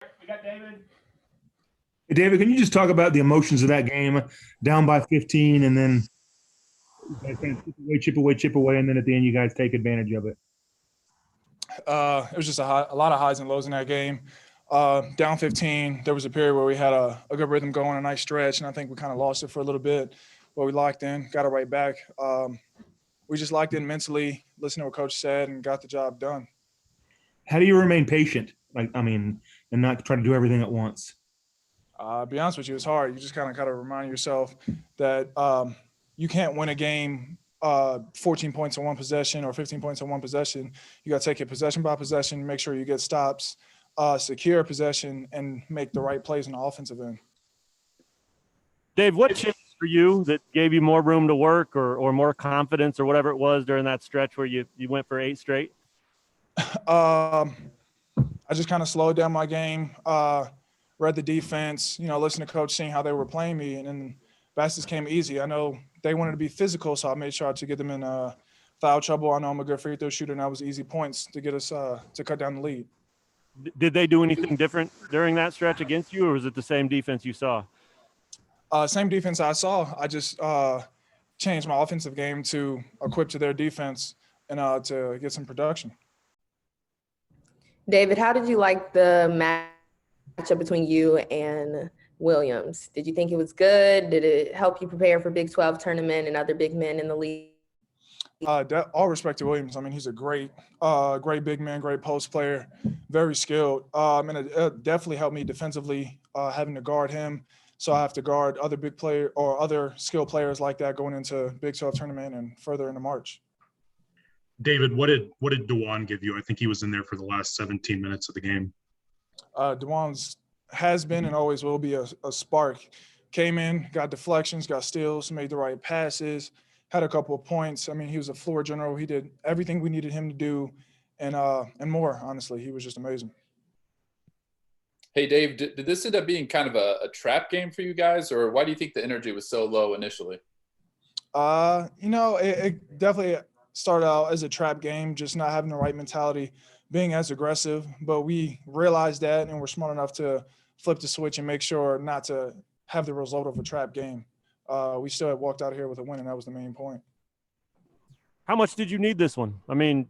We got David. Hey, David, can you just talk about the emotions of that game, down by 15, and then you guys kind of chip away, and then at the end you guys take advantage of it? It was just a lot of highs and lows in that game. Down 15, there was a period where we had a good rhythm going, a nice stretch, and I think we kind of lost it for a little bit, but we locked in, got it right back. We just locked in mentally, listened to what Coach said, and got the job done. How do you remain patient, and not try to do everything at once? Be honest with you, it's hard. You just kind of got to remind yourself that you can't win a game 14 points in one possession or 15 points in one possession. You got to take it possession by possession, make sure you get stops, secure possession, and make the right plays on the offensive end. Dave, what changed for you that gave you more room to work or more confidence or whatever it was during that stretch where you went for 8 straight? I just kind of slowed down my game, read the defense, listened to Coach, seeing how they were playing me, and then baskets came easy. I know they wanted to be physical, so I made sure to get them in foul trouble. I know I'm a good free throw shooter, and that was easy points to get us to cut down the lead. Did they do anything different during that stretch against you, or was it the same defense you saw? Same defense I saw. I just changed my offensive game to equip to their defense and to get some production. David, how did you like the matchup between you and Williams? Did you think it was good? Did it help you prepare for Big 12 tournament and other big men in the league? All respect to Williams. I mean, he's a great big man, great post player, very skilled. And it definitely helped me defensively, having to guard him. So I have to guard other big player or other skilled players like that going into Big 12 tournament and further into March. David, what did DeJuan give you? I think he was in there for the last 17 minutes of the game. DeJuan has been and always will be a spark. Came in, got deflections, got steals, made the right passes, had a couple of points. I mean, he was a floor general. He did everything we needed him to do and more, honestly. He was just amazing. Hey, Dave, did this end up being kind of a trap game for you guys, or why do you think the energy was so low initially? It definitely started out as a trap game, just not having the right mentality, being as aggressive. But we realized that, and we're smart enough to flip the switch and make sure not to have the result of a trap game. We still had walked out of here with a win, and that was the main point. How much did you need this one? I mean,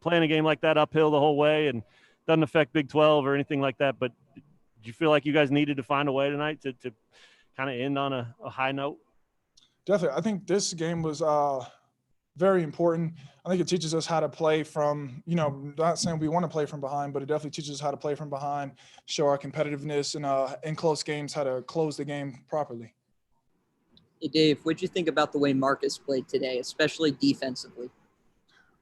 playing a game like that uphill the whole way and doesn't affect Big 12 or anything like that, but did you feel like you guys needed to find a way tonight to kind of end on a high note? Definitely. I think this game was very important. I think it teaches us how to play from, not saying we want to play from behind, but it definitely teaches us how to play from behind, show our competitiveness, and in close games, how to close the game properly. Hey, Dave, what did you think about the way Marcus played today, especially defensively?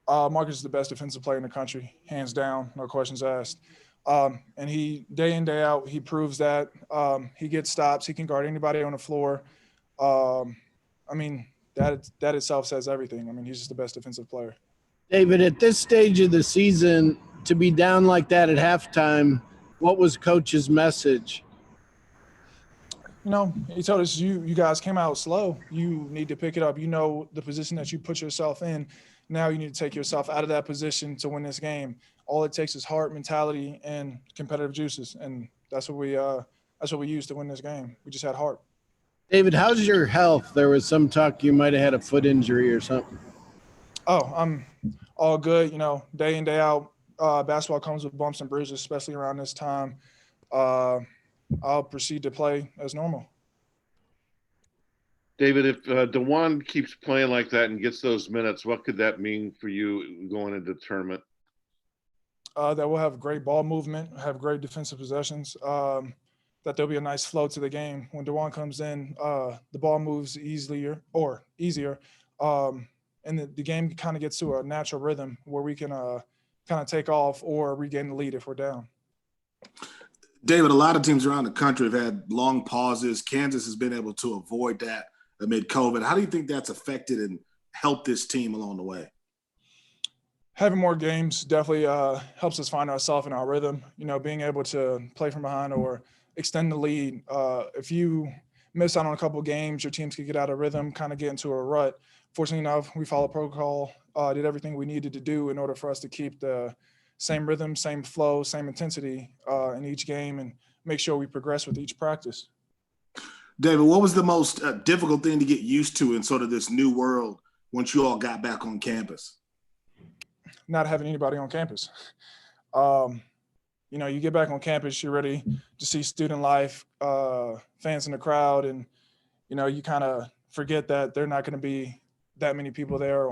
Marcus is the best defensive player in the country, hands down, no questions asked. And he, day in, day out, he proves that. He gets stops. He can guard anybody on the floor. That itself says everything. I mean, he's just the best defensive player. David, at this stage of the season, to be down like that at halftime, what was Coach's message? He told us, you guys came out slow. You need to pick it up. You know the position that you put yourself in. Now you need to take yourself out of that position to win this game. All it takes is heart, mentality, and competitive juices, and that's what we used to win this game. We just had heart. David, how's your health? There was some talk you might have had a foot injury or something. Oh, I'm all good. Day in, day out, basketball comes with bumps and bruises, especially around this time. I'll proceed to play as normal. David, if DeJuan keeps playing like that and gets those minutes, what could that mean for you going into the tournament? That we'll have great ball movement, have great defensive possessions, that there'll be a nice flow to the game. When DeJuan comes in, the ball moves easier, and the game kind of gets to a natural rhythm where we can kind of take off or regain the lead if we're down. David, a lot of teams around the country have had long pauses. Kansas has been able to avoid that amid COVID. How do you think that's affected and helped this team along the way? Having more games definitely helps us find ourselves in our rhythm. Being able to play from behind or extend the lead. If you miss out on a couple of games, your teams could get out of rhythm, kind of get into a rut. Fortunately enough, we followed protocol, did everything we needed to do in order for us to keep the same rhythm, same flow, same intensity in each game, and make sure we progress with each practice. David, what was the most difficult thing to get used to in sort of this new world once you all got back on campus? Not having anybody on campus. You know, you get back on campus, you're ready to see student life, fans in the crowd, and, you know, you kind of forget that they're not going to be that many people there.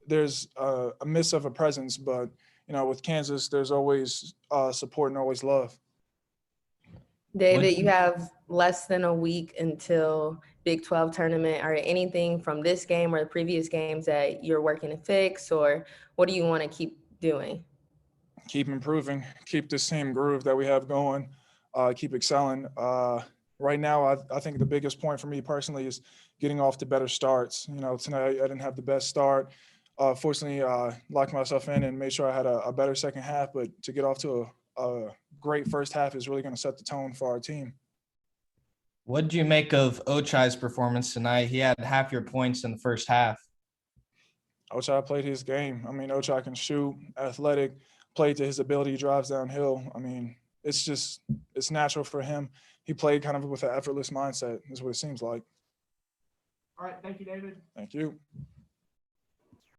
There's a miss of a presence, but, you know, with Kansas, there's always support and always love. David, you have less than a week until Big 12 tournament. Are there anything from this game or the previous games that you're working to fix, or what do you want to keep doing? Keep improving, keep the same groove that we have going, keep excelling. Right now, I think the biggest point for me personally is getting off to better starts. You know, tonight I didn't have the best start. Fortunately, locked myself in and made sure I had a better second half, but to get off to a great first half is really going to set the tone for our team. What did you make of Ochai's performance tonight? He had half your points in the first half. Ochai played his game. I mean, Ochai can shoot, athletic, played to his ability, drives downhill. I mean, it's natural for him. He played kind of with an effortless mindset, is what it seems like. All right. Thank you, David. Thank you.